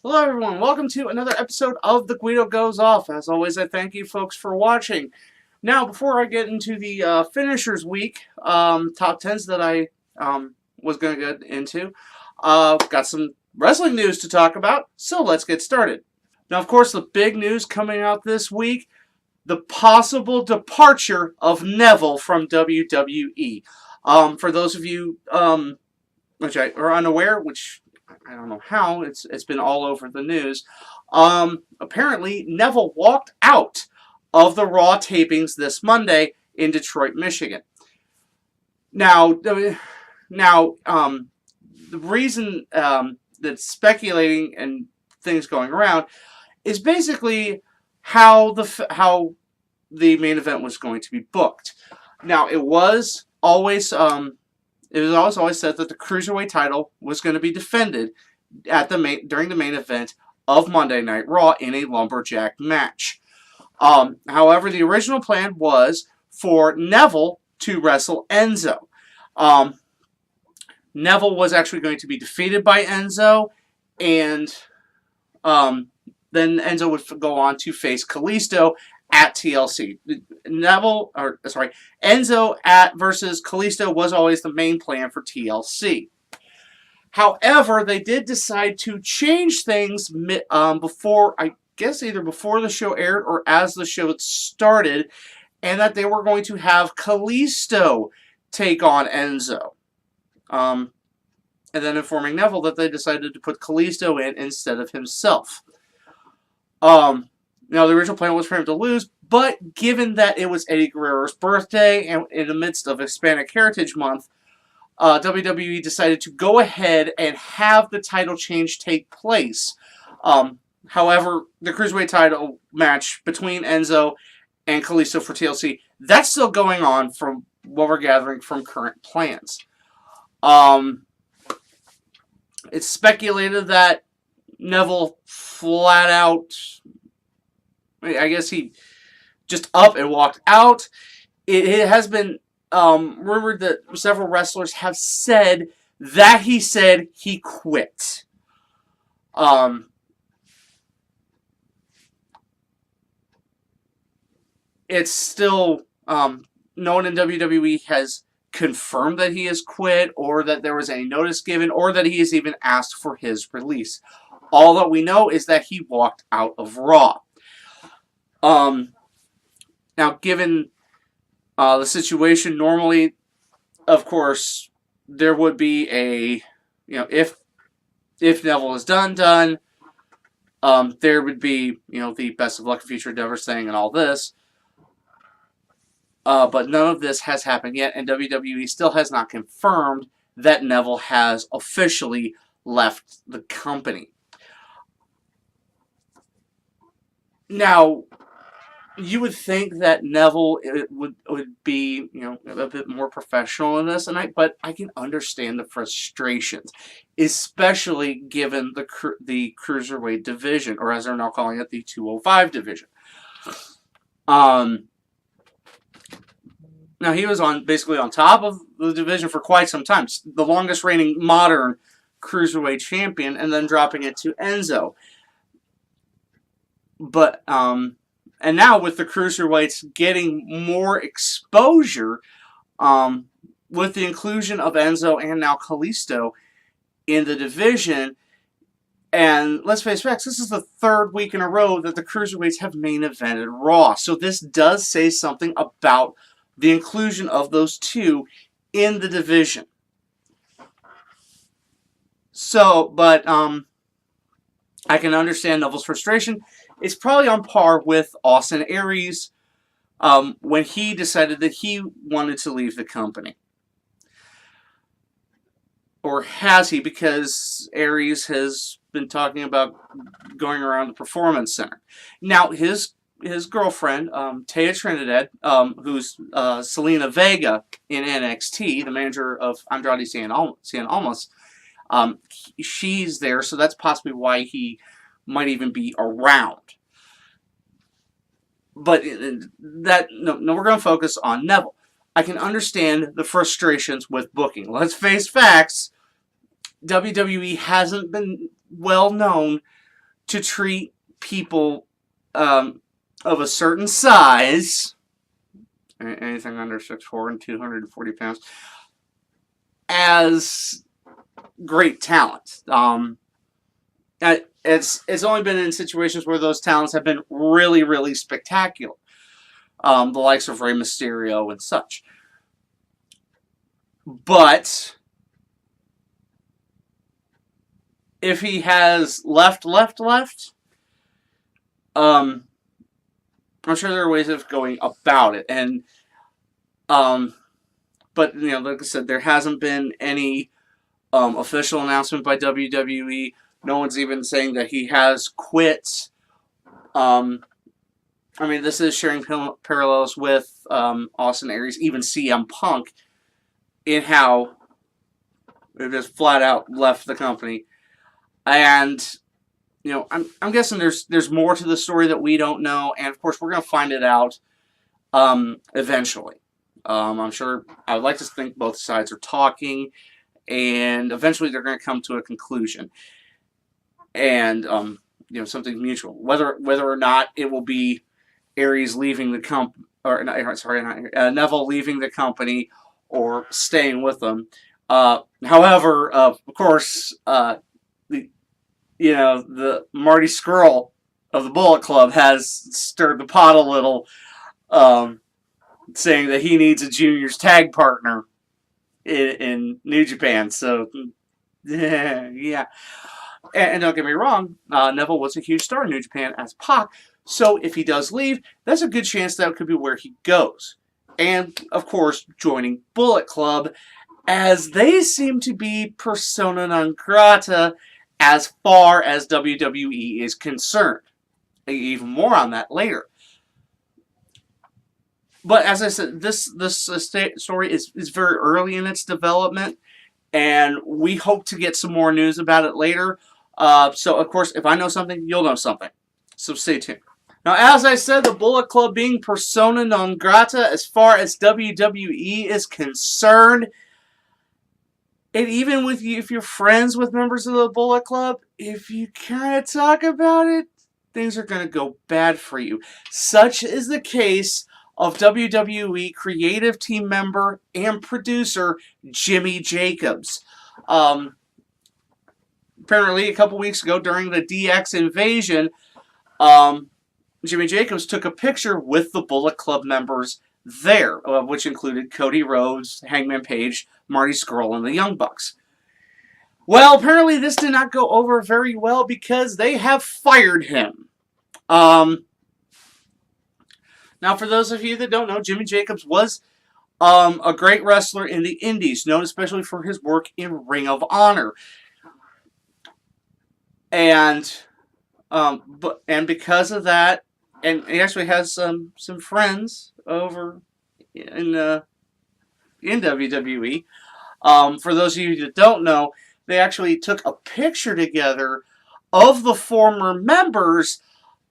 Hello everyone, welcome to another episode of The Guido Goes Off. As always, I thank you folks for watching. Now, before I get into the Finishers Week top 10s that I was going to get into, got some wrestling news to talk about, so let's get started. Now, of course, the big news coming out this week, the possible departure of Neville from WWE. For those of you which are unaware, which I don't know how, it's been all over the news. Apparently, Neville walked out of the Raw tapings this Monday in Detroit, Michigan. Now, the reason that's speculating and things going around is basically how the main event was going to be booked. Now, it was always said that the Cruiserweight title was going to be defended during the main event of Monday Night Raw in a lumberjack match. However, the original plan was for Neville to wrestle Enzo. Neville was actually going to be defeated by Enzo, and then Enzo would go on to face Kalisto at TLC. Enzo versus Kalisto was always the main plan for TLC. However, they did decide to change things before, I guess either before the show aired or as the show started, and that they were going to have Kalisto take on Enzo. And then informing Neville that they decided to put Kalisto in instead of himself. Now, the original plan was for him to lose, but given that it was Eddie Guerrero's birthday and in the midst of Hispanic Heritage Month, WWE decided to go ahead and have the title change take place. However, the Cruiserweight title match between Enzo and Kalisto for TLC, that's still going on from what we're gathering from current plans. It's speculated that Neville flat out, I guess he just up and walked out. It has been rumored that several wrestlers have said that he said he quit. It's still no one in WWE has confirmed that he has quit, or that there was any notice given, or that he has even asked for his release. All that we know is that he walked out of Raw. Now, given the situation, normally, of course, there would be a, if Neville is done, there would be, the best of luck future endeavors thing and all this. But none of this has happened yet, and WWE still has not confirmed that Neville has officially left the company. Now, you would think that Neville would be, a bit more professional in this, but I can understand the frustrations, especially given the Cruiserweight division, or as they're now calling it, the 205 division. Now, he was basically on top of the division for quite some time, the longest reigning modern Cruiserweight champion, and then dropping it to Enzo. But and now with the Cruiserweights getting more exposure, with the inclusion of Enzo and now Kalisto in the division, and let's face facts, this is the third week in a row that the Cruiserweights have main evented Raw. So this does say something about the inclusion of those two in the division. So, but I can understand Neville's frustration. It's probably on par with Austin Aries when he decided that he wanted to leave the company. Or has he? Because Aries has been talking about going around the Performance Center. Now, his girlfriend, Taya Trinidad, who's Selena Vega in NXT, the manager of Andrade Cien Almas, she's there, so that's possibly why he might even be around. But we're going to focus on Neville. I can understand the frustrations with booking. Let's face facts. WWE hasn't been well known to treat people of a certain size, anything under 6'4" and 240 pounds, as great talent. It's only been in situations where those talents have been really, really spectacular. The likes of Rey Mysterio and such. But if he has left, I'm sure there are ways of going about it. And but like I said, there hasn't been any official announcement by WWE. No one's even saying that he has quit. This is sharing parallels with Austin Aries, even CM Punk, in how they just flat out left the company. And I'm guessing there's more to the story that we don't know, and of course we're gonna find it out eventually. I'm sure, I would like to think both sides are talking, and eventually they're going to come to a conclusion, and something mutual. Whether or not it will be Aries leaving the company, or Neville leaving the company, or staying with them. However, of course, the Marty Scurll of the Bullet Club has stirred the pot a little, saying that he needs a juniors tag partner in New Japan. So, yeah. And don't get me wrong, Neville was a huge star in New Japan as Pac. So if he does leave, that's a good chance that could be where he goes. And, of course, joining Bullet Club, as they seem to be persona non grata as far as WWE is concerned. Even more on that later. But as I said, this story is very early in its development, and we hope to get some more news about it later. So, of course, if I know something, you'll know something. So stay tuned. Now, as I said, the Bullet Club being persona non grata as far as WWE is concerned, and even with you, if you're friends with members of the Bullet Club, if you kind of talk about it, things are going to go bad for you. Such is the case of WWE creative team member and producer Jimmy Jacobs. Apparently, a couple weeks ago during the DX invasion, Jimmy Jacobs took a picture with the Bullet Club members there, which included Cody Rhodes, Hangman Page, Marty Scurll, and the Young Bucks. Well, apparently this did not go over very well because they have fired him. Now, for those of you that don't know, Jimmy Jacobs was a great wrestler in the Indies, known especially for his work in Ring of Honor. And because of that, and he actually has some friends over in WWE. For those of you that don't know, they actually took a picture together of the former members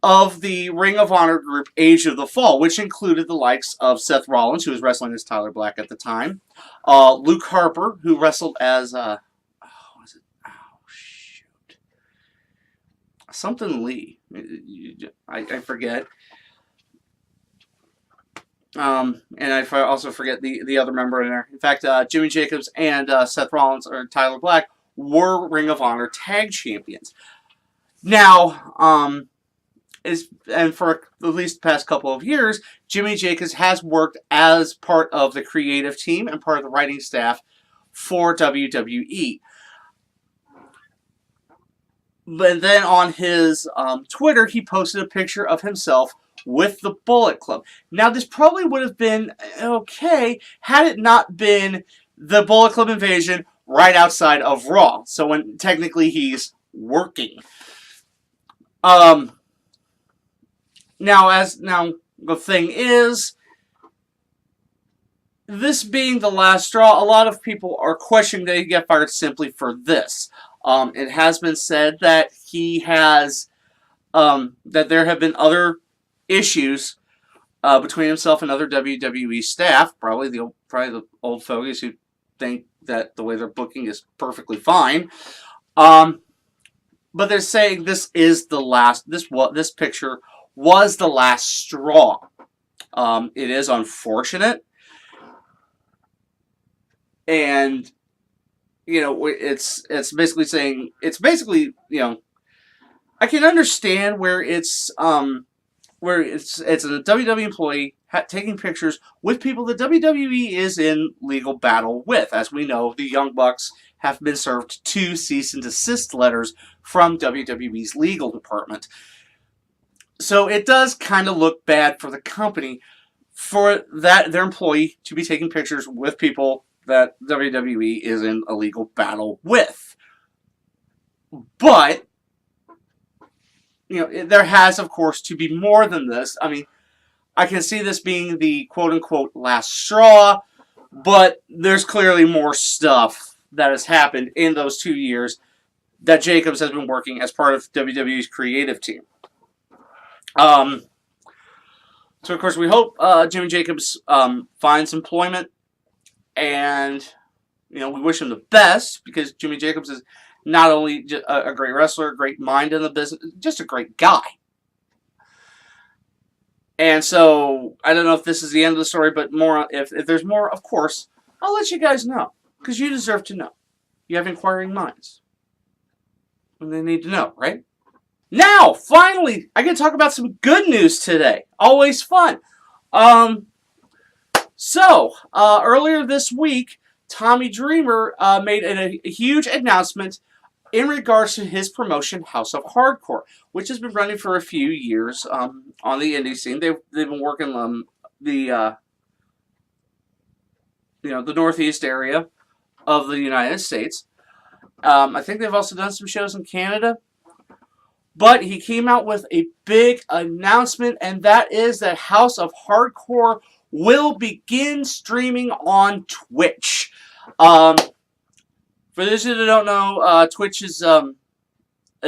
of the Ring of Honor group Age of the Fall, which included the likes of Seth Rollins, who was wrestling as Tyler Black at the time, Luke Harper, who wrestled as something Lee, I forget, and I also forget the other member in there. In fact, Jimmy Jacobs and Seth Rollins or Tyler Black were Ring of Honor tag champions. Now, and for at least the past couple of years, Jimmy Jacobs has worked as part of the creative team and part of the writing staff for WWE. But then on his Twitter, he posted a picture of himself with the Bullet Club. Now, this probably would have been okay had it not been the Bullet Club invasion right outside of Raw. So when technically he's working. Now the thing is, this being the last straw, a lot of people are questioning that he got fired simply for this. It has been said that he has, that there have been other issues between himself and other WWE staff, probably the old fogies who think that the way they're booking is perfectly fine. but they're saying this is the last. This picture was the last straw. It is unfortunate, and it's basically saying I can understand where it's a WWE employee taking pictures with people the WWE is in legal battle with. As we know, the Young Bucks have been served 2 cease and desist letters from WWE's legal department. So it does kind of look bad for the company for their employee to be taking pictures with people that WWE is in a legal battle with. But there has, of course, to be more than this. I mean, I can see this being the quote-unquote last straw, but there's clearly more stuff that has happened in those 2 years that Jacobs has been working as part of WWE's creative team. So, of course, we hope Jimmy Jacobs finds employment, and we wish him the best, because Jimmy Jacobs is not only a great wrestler, a great mind in the business, just a great guy. And so, I don't know if this is the end of the story, but more, if there's more, of course, I'll let you guys know, because you deserve to know. You have inquiring minds, and they need to know, right? Now, finally, I get to talk about some good news today. Always fun. Earlier this week, Tommy Dreamer made a huge announcement in regards to his promotion, House of Hardcore, which has been running for a few years on the indie scene. They've been working the Northeast area of the United States. I think they've also done some shows in Canada. But he came out with a big announcement, and that is that House of Hardcore will begin streaming on Twitch. For those of you that don't know, Twitch is a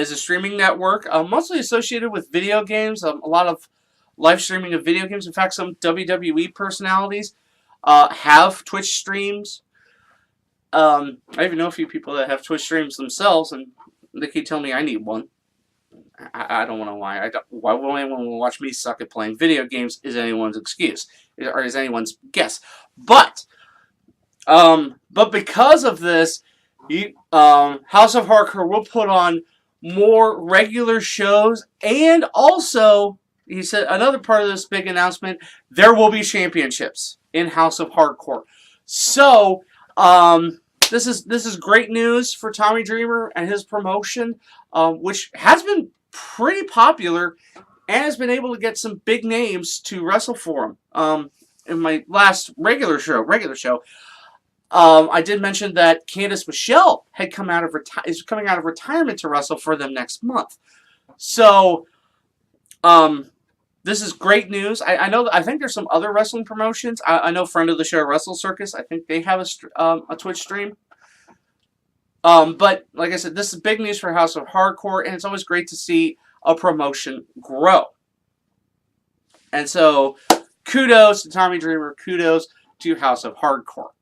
streaming network, mostly associated with video games. A lot of live streaming of video games. In fact, some WWE personalities have Twitch streams. I even know a few people that have Twitch streams themselves, and they keep telling me I need one. I don't want to lie. Why would anyone watch me suck at playing video games? Is anyone's excuse, or is anyone's guess? But because of this, House of Hardcore will put on more regular shows, and also, he said another part of this big announcement: there will be championships in House of Hardcore. So, this is great news for Tommy Dreamer and his promotion, which has been pretty popular and has been able to get some big names to wrestle for him. In my last regular show, I did mention that Candice Michelle had is coming out of retirement to wrestle for them next month. So, this is great news. I think there's some other wrestling promotions. I know friend of the show, Wrestle Circus. I think they have a Twitch stream. But like I said, this is big news for House of Hardcore, and it's always great to see a promotion grow. And so, kudos to Tommy Dreamer. Kudos to House of Hardcore.